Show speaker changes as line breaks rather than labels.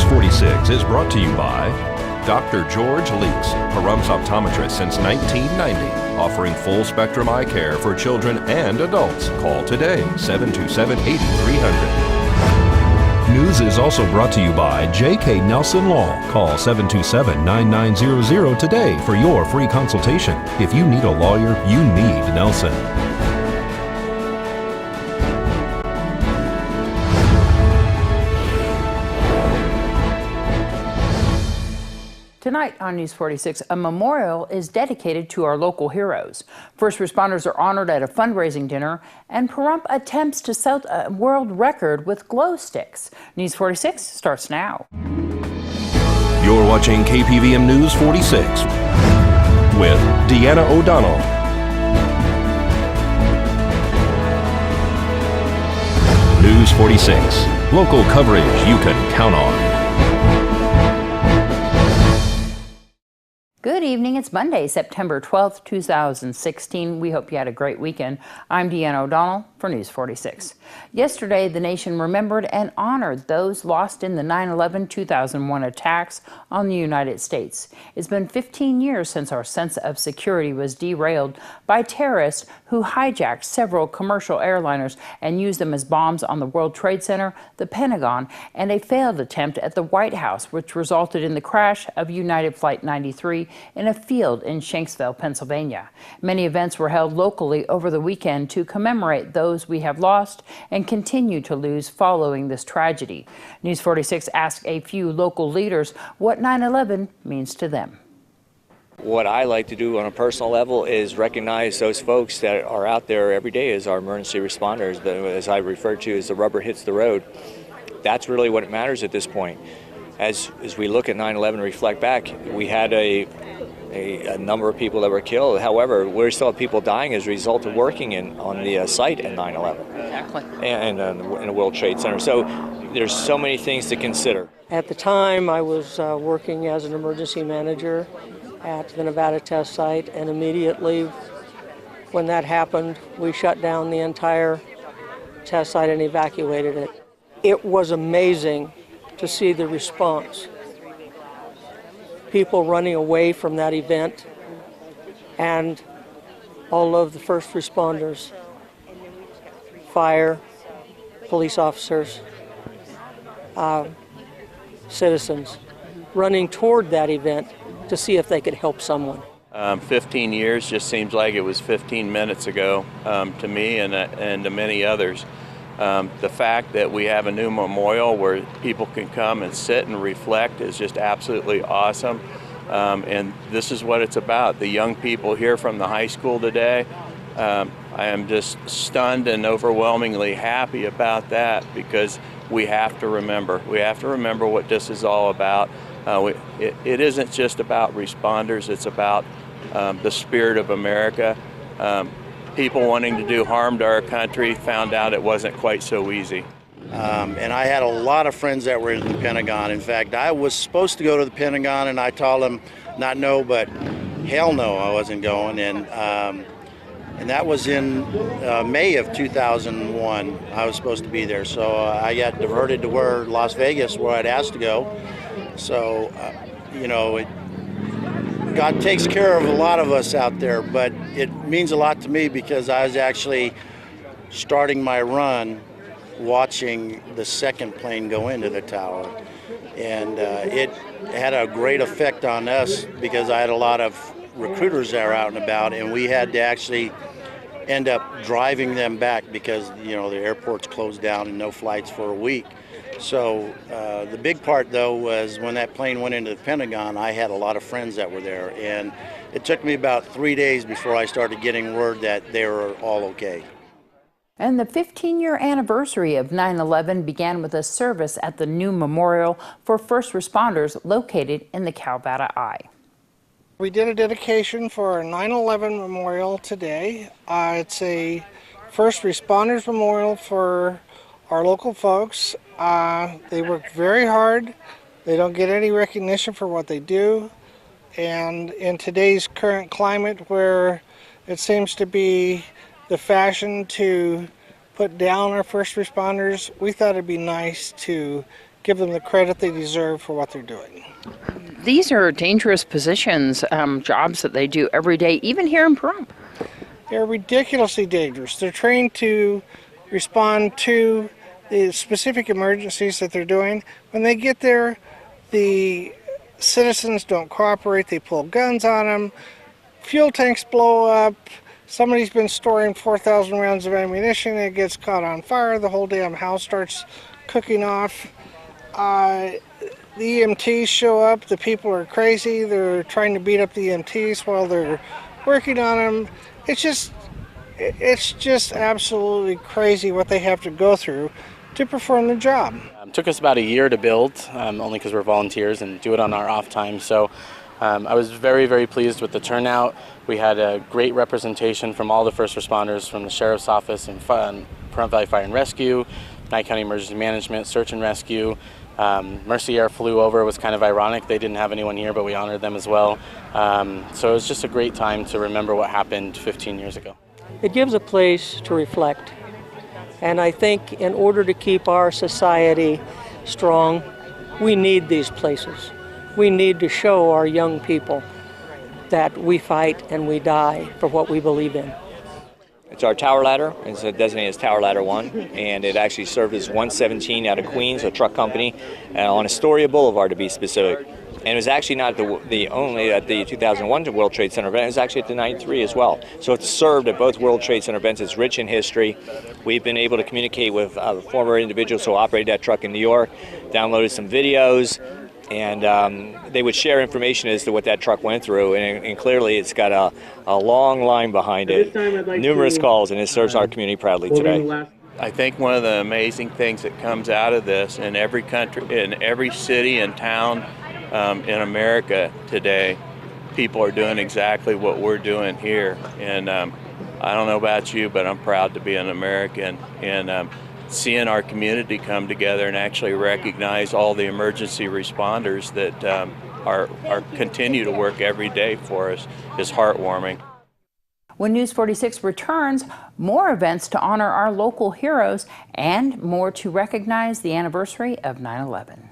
46 is brought to you by Dr. George Leeks, Pahrumps optometrist since 1990, offering full-spectrum eye care for children and adults. Call today, 727-8300. News is also brought to you by J.K. Nelson Law. Call 727-9900 today for your free consultation. If you need a lawyer, you need Nelson.
Tonight on News 46, a memorial is dedicated to our local heroes. First responders are honored at a fundraising dinner, and Pahrump attempts to set a world record with glow sticks. News 46 starts now.
You're watching KPVM News 46 with Deanna O'Donnell. News 46, local coverage you can count on.
Good evening. It's Monday, September 12th, 2016. We hope you had a great weekend. I'm Deanna O'Donnell for News 46. Yesterday, the nation remembered and honored those lost in the 9/11-2001 attacks on the United States. It's been 15 years since our sense of security was derailed by terrorists who hijacked several commercial airliners and used them as bombs on the World Trade Center, the Pentagon, and a failed attempt at the White House, which resulted in the crash of United Flight 93 in a field in Shanksville, Pennsylvania. Many events were held locally over the weekend to commemorate those we have lost and continue to lose following this tragedy. News 46 asked a few local leaders what 9/11 means to them.
What I like to do on a personal level is recognize those folks that are out there every day as our emergency responders, as I refer to as the rubber hits the road. That's really what matters at this point. As we look at 9/11 and reflect back, we had a number of people that were killed. However, we still have people dying as a result of working on the site at 9/11.
Exactly.
And in the World Trade Center. So there's so many things to consider.
At the time, I was working as an emergency manager at the Nevada test site, and immediately when that happened, we shut down the entire test site and evacuated it. It was amazing to see the response. People running away from that event, and all of the first responders, fire, police officers, citizens, running toward that event to see if they could help someone.
15 years just seems like it was 15 minutes ago to me and to many others. The fact that we have a new memorial where people can come and sit and reflect is just absolutely awesome. And this is what it's about. The young people here from the high school today, I am just stunned and overwhelmingly happy about that, because we have to remember. We have to remember what this is all about. It isn't just about responders, it's about the spirit of America. People wanting to do harm to our country found out it wasn't quite so easy.
And I had a lot of friends that were in the Pentagon. In fact, I was supposed to go to the Pentagon, and I told them not no, but hell no, I wasn't going. And that was in May of 2001. I was supposed to be there. So I got diverted to Las Vegas, where I'd asked to go. So, God takes care of a lot of us out there, but it means a lot to me because I was actually starting my run watching the second plane go into the tower. And it had a great effect on us because I had a lot of recruiters that were out and about, and we had to actually end up driving them back because, the airport's closed down and no flights for a week. So the big part, though, was when that plane went into the Pentagon, I had a lot of friends that were there. And it took me about 3 days before I started getting word that they were all okay.
And the 15-year anniversary of 9/11 began with a service at the new memorial for first responders located in the Calvada Eye.
We did a dedication for our 9/11 memorial today. It's a first responders memorial for our local folks. They work very hard. They don't get any recognition for what they do. And in today's current climate, where it seems to be the fashion to put down our first responders, we thought it'd be nice to give them the credit they deserve for what they're doing.
These are dangerous positions, jobs that they do every day, even here in Pahrump.
They're ridiculously dangerous. They're trained to respond to the specific emergencies that they're doing. When they get there, the citizens don't cooperate. They pull guns on them. Fuel tanks blow up. Somebody's been storing 4,000 rounds of ammunition. It gets caught on fire. The whole damn house starts cooking off. The EMTs show up. The people are crazy. They're trying to beat up the EMTs while they're working on them. It's just absolutely crazy what they have to go through to perform the job.
It took us about a year to build, only because we're volunteers and do it on our off time. So I was very, very pleased with the turnout. We had a great representation from all the first responders from the Sheriff's Office and Pahrump Valley Fire and Rescue, Nye County Emergency Management, Search and Rescue. Mercy Air flew over. It was kind of ironic. They didn't have anyone here, but we honored them as well. So it was just a great time to remember what happened 15 years ago.
It gives a place to reflect. And I think in order to keep our society strong, we need these places. We need to show our young people that we fight and we die for what we believe in.
It's our tower ladder. It's designated as Tower Ladder 1, and it actually served as 117 out of Queens, a truck company, on Astoria Boulevard to be specific. And it was actually not the only at the 2001 World Trade Center event, it was actually at the 93 as well. So it's served at both World Trade Center events. It's rich in history. We've been able to communicate with former individuals who operated that truck in New York, downloaded some videos, and they would share information as to what that truck went through, and clearly it's got a long line behind it, numerous calls, and it serves our community proudly today.
I think one of the amazing things that comes out of this in every country, in every city and town in America today, people are doing exactly what we're doing here. And I don't know about you, but I'm proud to be an American. And seeing our community come together and actually recognize all the emergency responders that are continue to work every day for us is heartwarming.
When News 46 returns, more events to honor our local heroes and more to recognize the anniversary of 9/11.